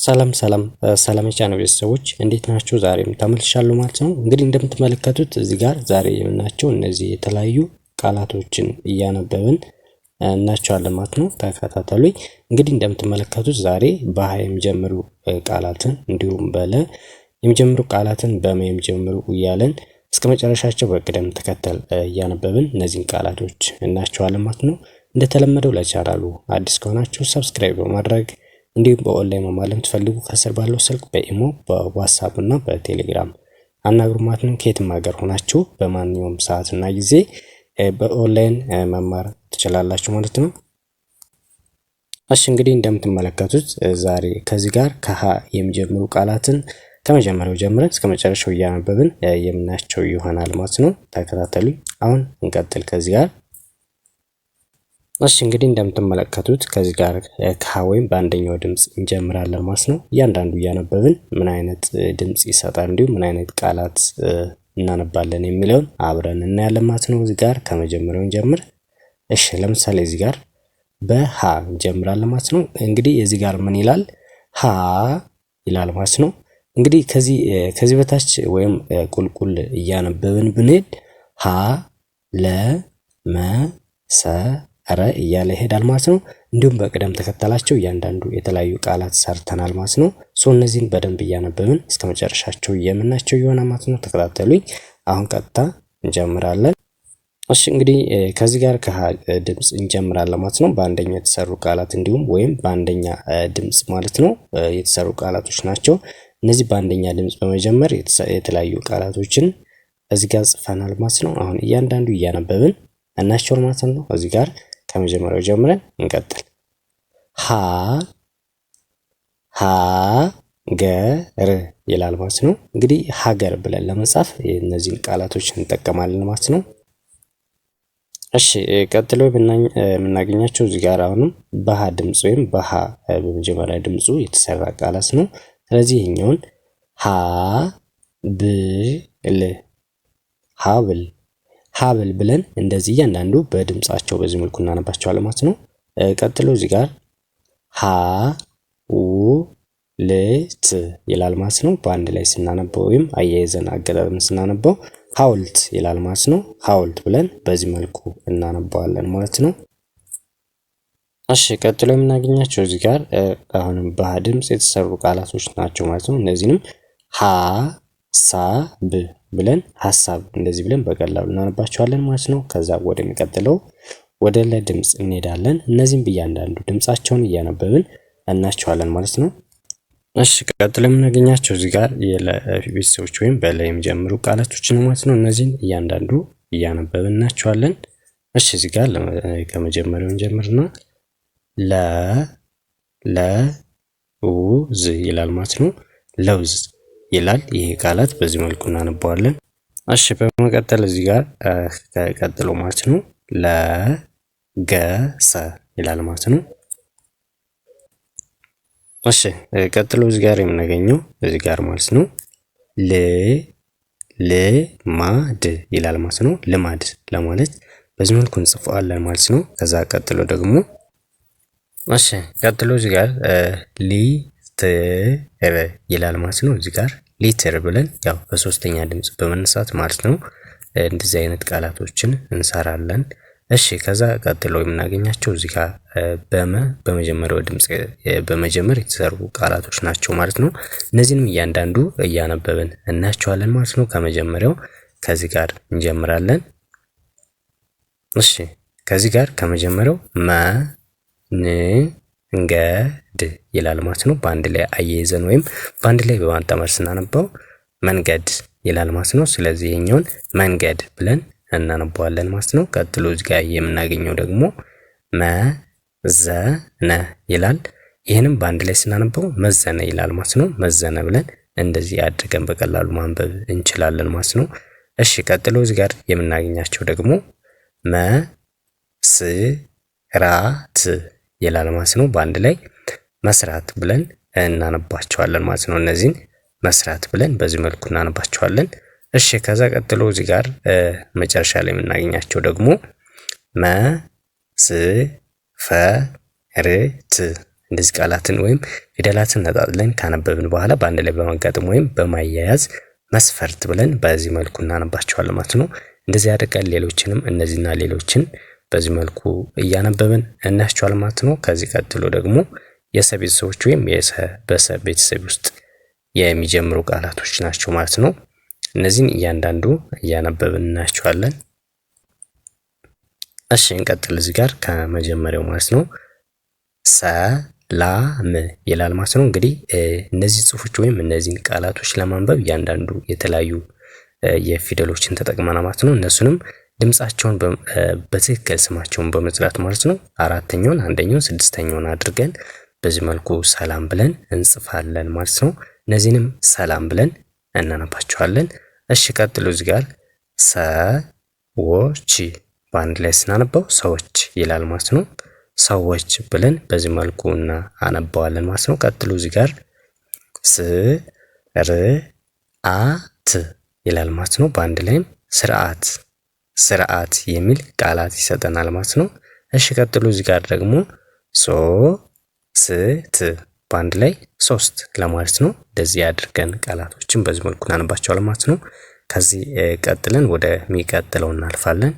ሰላም የቻናል ቤተሰቦች እንዴት ናችሁ? ዛሬም ተመልሻለሁ ማለት ነው። እንግዲህ እንደምትመለከቱት እዚህ ጋር ዛሬ የምናቸው እነዚህ የተለያዩ ቃላቶችን እያነበብን እናቸዋለን ማለት ነው። ተከታተሉኝ። እንግዲህ እንደምትመለከቱት ዛሬ በሀ የሚጀምሩ ቃላትን እንዲሁም በለ የሚጀምሩ ቃላትን በመ የሚጀምሩ እያለን እስከ መጨረሻቸው በቅደም ተከተል እያነበብን እነዚህን ቃላቶች እናቸዋለን ማለት ነው። እንደተለመደው ለቻናሉ አዲስ ከሆናችሁ ሰብስክራይብ በማድረግ እንዲሁም በኦንላይን መማር ለምትፈልጉ ከስር ባለው ስልክ በኢሞ በዋትስአፕ እና በቴሌግራም አናግሩ ማለት ነው። ከየትም ሀገር ሆናችሁ በማንኛውም ሰዓትና ጊዜ በኦንላይን መማር ትችላላችሁ ማለት ነው። እሺ እንግዲህ እንደምትመለከቱት ዛሬ ከዚህ ጋር ከሀ የሚጀምሩ ቃላትን ከመጀመሪያው ጀምረን እስከ መጨረሻው እያነበብን የምናያቸው ይሆናል ማለት ነው። ተከታተሉኝ። አሁን እንቀጥል ከዚህ ጋር። እሺ እንግዲህ እንደምትመለከቱት ከዚህ ጋር ከሀ ወይም በአንደኛው ድምጽ እንጀምራለን ማለት ነው። እያንዳንዱ እያነበብን ምን አይነት ድምጽ ይሰጣል እንዲሁም ምን አይነት ቃላት እናነባለን የሚለውን አብረን እናያለን ማለት ነው። እዚህ ጋር ከመጀመሪያው እንጀምር። እሺ ለምሳሌ እዚህ ጋር በሀ እንጀምራለን ማለት ነው። እንግዲህ እዚህ ጋር ምን ይላል? ሀ ይላል ማለት ነው። እንግዲህ ከዚህ በታች ወይም ቁልቁል እያነበብን ብንሄድ ሀ ለ መ ሰ ረ እያለ ይሄዳል ማለት ነው። እንዲሁም በቅደም ተከተላቸው እያንዳንዱ የተለያዩ ቃላት ሰርተናል ማለት ነው። እነዚህን በደንብ እያነበብን እስከ መጨረሻቸው የምናቸው ይሆናል ማለት ነው። ተከታተሉኝ። አሁን ቀጥታ እንጀምራለን። እሺ እንግዲህ ከዚህ ጋር ከሀ ድምጽ እንጀምራለን ማለት ነው። በአንደኛ የተሰሩ ቃላት እንዲሁም ወይም በአንደኛ ድምጽ ማለት ነው የተሰሩ ቃላቶች ናቸው። እነዚህ በአንደኛ ድምጽ በመጀመር የተለያዩ ቃላቶችን እዚህ ጋር ጽፈናል ማለት ነው። አሁን እያንዳንዱ እያነበብን እናቸው ማለት ነው። እዚህ ጋር ከመጀመሪያው ጀምረን እንቀጥል። ሀገር ይላል ማለት ነው። እንግዲህ ሀገር ብለን ለመጻፍ እነዚህን ቃላቶች እንጠቀማለን ማለት ነው። እሺ ቀጥሎ የምናገኛቸው እዚህ ጋር አሁንም በሀ ድምጽ ወይም በሀ በመጀመሪያ ድምጹ የተሰራ ቃላት ነው። ስለዚህ ይሄኛውን ሀብል ብለን እንደዚህ እያንዳንዱ በድምጻቸው በዚህ መልኩ እናነባቸዋለን ማለት ነው። ቀጥሎ እዚህ ጋር ሀውልት ይላል ማለት ነው። በአንድ ላይ ስናነበው ወይም አያይዘን አገጣጥመን ስናነበው ሀውልት ይላል ማለት ነው። ሀውልት ብለን በዚህ መልኩ እናነባዋለን ማለት ነው። እሺ ቀጥሎ የምናገኛቸው እዚህ ጋር አሁንም በሀ ድምጽ የተሰሩ ቃላቶች ናቸው ማለት ነው። እነዚህንም ሀሳብ ብለን ሀሳብ እንደዚህ ብለን በቀላሉ እናነባቸዋለን ማለት ነው። ከዛ ወደሚቀጥለው ወደ ለ ድምጽ እንሄዳለን። እነዚህም በእያንዳንዱ ድምጻቸውን እያነበብን እናቸዋለን ማለት ነው። እሺ ቀጥሎ የምናገኛቸው እዚህ ጋር የለ ቤተሰቦች ወይም በለ የሚጀምሩ ቃላቶች ነው ማለት ነው። እነዚህን እያንዳንዱ እያነበብን እናቸዋለን። እሺ እዚህ ጋር ከመጀመሪያው እንጀምርና ለውዝ ይላል ማለት ነው። ለውዝ ይላል ይሄ ቃላት በዚህ መልኩ እናነባዋለን። እሺ በመቀጠል እዚህ ጋር ቀጥሎ ማለት ነው ለገሰ ይላል ማለት ነው። እሺ ቀጥሎ እዚህ ጋር የምናገኘው እዚህ ጋር ማለት ነው ልማድ ይላል ማለት ነው። ልማድ ለማለት በዚህ መልኩ እንጽፈዋለን ማለት ነው። ከዛ ቀጥሎ ደግሞ እሺ ቀጥሎ እዚህ ጋር ሊትር ይላል ማለት ነው። እዚህ ጋር ሊትር ብለን ያው በሶስተኛ ድምጽ በመነሳት ማለት ነው እንደዚህ አይነት ቃላቶችን እንሰራለን። እሺ ከዛ ቀጥሎ የምናገኛቸው እዚህ ጋር በመጀመሪያው ድምጽ በመጀመር የተሰሩ ቃላቶች ናቸው ማለት ነው። እነዚህንም እያንዳንዱ እያነበብን እናቸዋለን ማለት ነው። ከመጀመሪያው ከዚህ ጋር እንጀምራለን። እሺ ከዚህ ጋር ከመጀመሪያው መንገድ ይላል ማለት ነው። በአንድ ላይ አያይዘን ወይም በአንድ ላይ በማጣመር ስናነባው መንገድ ይላል ማለት ነው። ስለዚህ ይሄኛውን መንገድ ብለን እናነባዋለን ማለት ነው። ቀጥሎ እዚህ ጋር የምናገኘው ደግሞ መዘነ ይላል። ይሄንም በአንድ ላይ ስናነበው መዘነ ይላል ማለት ነው። መዘነ ብለን እንደዚህ አድርገን በቀላሉ ማንበብ እንችላለን ማለት ነው። እሺ ቀጥሎ እዚህ ጋር የምናገኛቸው ደግሞ መስራት ይላል ማለት ነው። በአንድ ላይ መስራት ብለን እናነባቸዋለን ማለት ነው። እነዚህን መስራት ብለን በዚህ መልኩ እናነባቸዋለን። እሺ ከዛ ቀጥሎ እዚህ ጋር መጨረሻ ላይ የምናገኛቸው ደግሞ መስፈርት እንደዚህ ቃላትን ወይም ፊደላትን ነጣጥለን ካነበብን በኋላ በአንድ ላይ በማጋጠም ወይም በማያያዝ መስፈርት ብለን በዚህ መልኩ እናነባቸዋለን ማለት ነው። እንደዚህ አድርገን ሌሎችንም እነዚህና ሌሎችን በዚህ መልኩ እያነበብን እናያቸዋለን ማለት ነው። ከዚህ ቀጥሎ ደግሞ የሰ ቤተሰቦች ወይም በሰ ቤተሰብ ውስጥ የሚጀምሩ ቃላቶች ናቸው ማለት ነው። እነዚህን እያንዳንዱ እያነበብን እናያቸዋለን። እሺ እንቀጥል። እዚህ ጋር ከመጀመሪያው ማለት ነው ሰላም ይላል ማለት ነው። እንግዲህ እነዚህ ጽሁፎች ወይም እነዚህን ቃላቶች ለማንበብ እያንዳንዱ የተለያዩ የፊደሎችን ተጠቅመናል ማለት ነው። እነሱንም ድምጻቸውን በትክክል ስማቸውን በመጥራት ማለት ነው አራተኛውን፣ አንደኛውን፣ ስድስተኛውን አድርገን በዚህ መልኩ ሰላም ብለን እንጽፋለን ማለት ነው። እነዚህንም ሰላም ብለን እናነባቸዋለን። እሺ ቀጥሎ እዚህ ጋር ሰዎች በአንድ ላይ ስናነባው ሰዎች ይላል ማለት ነው። ሰዎች ብለን በዚህ መልኩ እናነባዋለን ማለት ነው። ቀጥሎ እዚህ ጋር ስርዓት ይላል ማለት ነው። በአንድ ላይም ስርዓት የሚል ቃላት ይሰጠናል ማለት ነው። እሺ ቀጥሎ እዚህ ጋር ደግሞ ሶስት በአንድ ላይ ሶስት ለማለት ነው። እንደዚህ አድርገን ቃላቶችን በዚህ መልኩ እናነባቸዋለን ማለት ነው። ከዚህ ቀጥለን ወደ ሚቀጥለው እናልፋለን።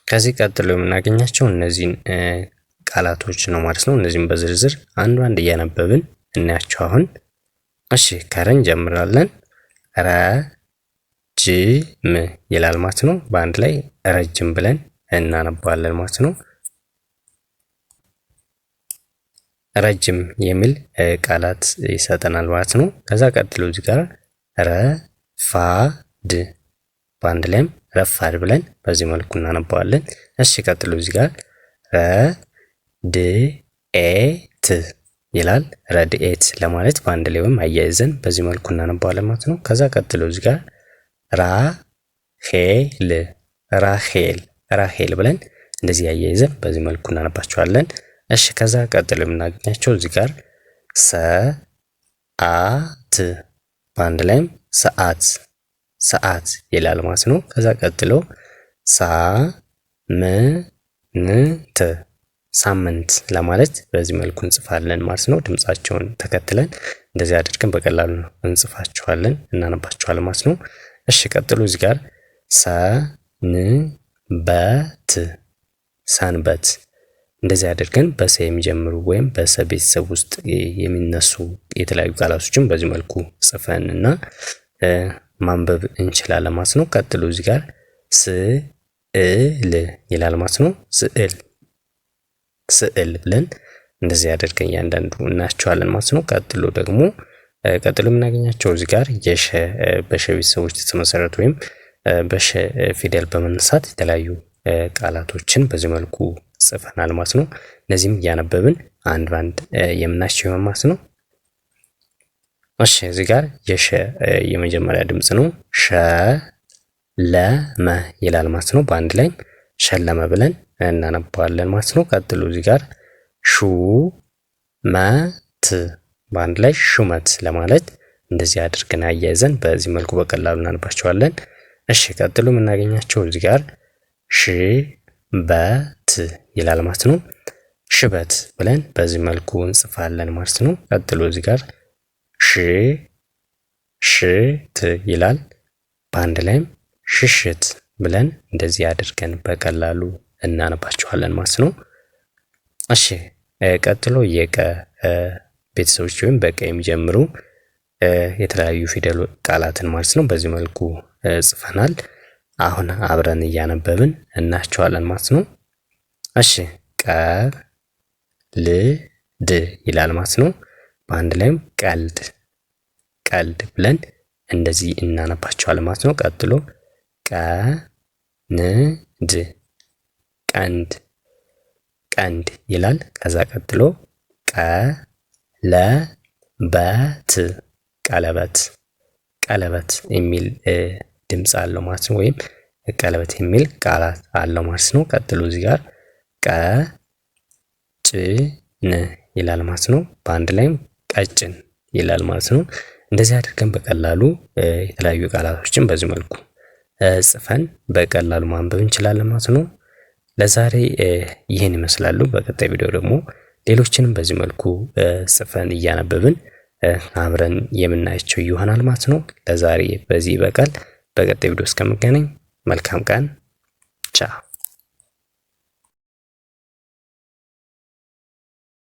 ከዚህ ቀጥሎ የምናገኛቸው እነዚህን ቃላቶች ነው ማለት ነው። እነዚህም በዝርዝር አንዱ አንድ እያነበብን እናያቸው አሁን። እሺ ከረን ጀምራለን። ረጅም ይላል ማለት ነው። በአንድ ላይ ረጅም ብለን እናነባዋለን ማለት ነው። ረጅም የሚል ቃላት ይሰጠናል ማለት ነው። ከዛ ቀጥሎ እዚህ ጋር ረፋድ በአንድ ላይም ረፋድ ብለን በዚህ መልኩ እናነባዋለን። እሺ ቀጥሎ እዚህ ጋር ረድኤት ይላል። ረድኤት ለማለት በአንድ ላይ ወይም አያይዘን በዚህ መልኩ እናነባዋለን ማለት ነው። ከዛ ቀጥሎ እዚህ ጋር ራሄል ብለን እንደዚህ አያይዘን በዚህ መልኩ እናነባቸዋለን። እሺ ከዛ ቀጥሎ የምናገኛቸው እዚህ ጋር ሰዓት በአንድ ላይም ሰዓት ይላል ማለት ነው። ከዛ ቀጥሎ ሳምንት ለማለት በዚህ መልኩ እንጽፋለን ማለት ነው። ድምጻቸውን ተከትለን እንደዚህ አድርገን በቀላሉ እንጽፋቸዋለን እናነባቸዋለን ማለት ነው። እሺ ቀጥሎ እዚህ ጋር ሰንበት እንደዚህ አድርገን በሰ የሚጀምሩ ወይም በሰ ቤተሰብ ውስጥ የሚነሱ የተለያዩ ቃላቶችን በዚህ መልኩ ጽፈን እና ማንበብ እንችላለን ማለት ነው። ቀጥሎ እዚህ ጋር ስዕል ይላል ማለት ነው። ስዕል ብለን እንደዚህ አድርገን እያንዳንዱ እናያቸዋለን ማለት ነው። ቀጥሎ የምናገኛቸው እዚህ ጋር በሸ ቤተሰቦች የተመሰረቱ ወይም በሸ ፊደል በመነሳት የተለያዩ ቃላቶችን በዚህ መልኩ ጽፈናል ማለት ነው። እነዚህም እያነበብን አንድ ባንድ የምናያቸው ይሆናል ማለት ነው። እሺ እዚህ ጋር የሸ የመጀመሪያ ድምጽ ነው። ሸለመ ይላል ማለት ነው። በአንድ ላይ ሸለመ ብለን እናነባዋለን ማለት ነው። ቀጥሎ እዚህ ጋር ሹመት በአንድ ላይ ሹመት ለማለት እንደዚህ አድርገን አያይዘን በዚህ መልኩ በቀላሉ እናነባቸዋለን። እሺ ቀጥሎ የምናገኛቸው እዚህ ጋር ሽበት ይላል ማለት ነው። ሽበት ብለን በዚህ መልኩ እንጽፋለን ማለት ነው። ቀጥሎ እዚህ ጋር ሽት ይላል። በአንድ ላይም ሽሽት ብለን እንደዚህ አድርገን በቀላሉ እናነባቸዋለን ማለት ነው። እሺ ቀጥሎ የቀ ቤተሰቦች ወይም በቀ የሚጀምሩ የተለያዩ ፊደል ቃላትን ማለት ነው በዚህ መልኩ ጽፈናል። አሁን አብረን እያነበብን እናያቸዋለን ማለት ነው። እሺ ቀልድ ይላል ማለት ነው። በአንድ ላይም ቀልድ ብለን እንደዚህ እናነባቸዋለን ማለት ነው። ቀጥሎ ቀንድ ይላል። ከዛ ቀጥሎ ቀለበት የሚል ድምጽ አለው ማለት ነው። ወይም ቀለበት የሚል ቃላት አለው ማለት ነው። ቀጥሎ እዚህ ጋር ን ይላል ማለት ነው። በአንድ ላይም ቀጭን ይላል ማለት ነው። እንደዚህ አድርገን በቀላሉ የተለያዩ ቃላቶችን በዚህ መልኩ ጽፈን በቀላሉ ማንበብ እንችላለን ማለት ነው። ለዛሬ ይህን ይመስላሉ። በቀጣይ ቪዲዮ ደግሞ ሌሎችንም በዚህ መልኩ ጽፈን እያነበብን አብረን የምናያቸው ይሆናል ማለት ነው። ለዛሬ በዚህ ይበቃል። በቀጣይ ቪዲዮ እስከምንገናኝ መልካም ቀን። ቻው።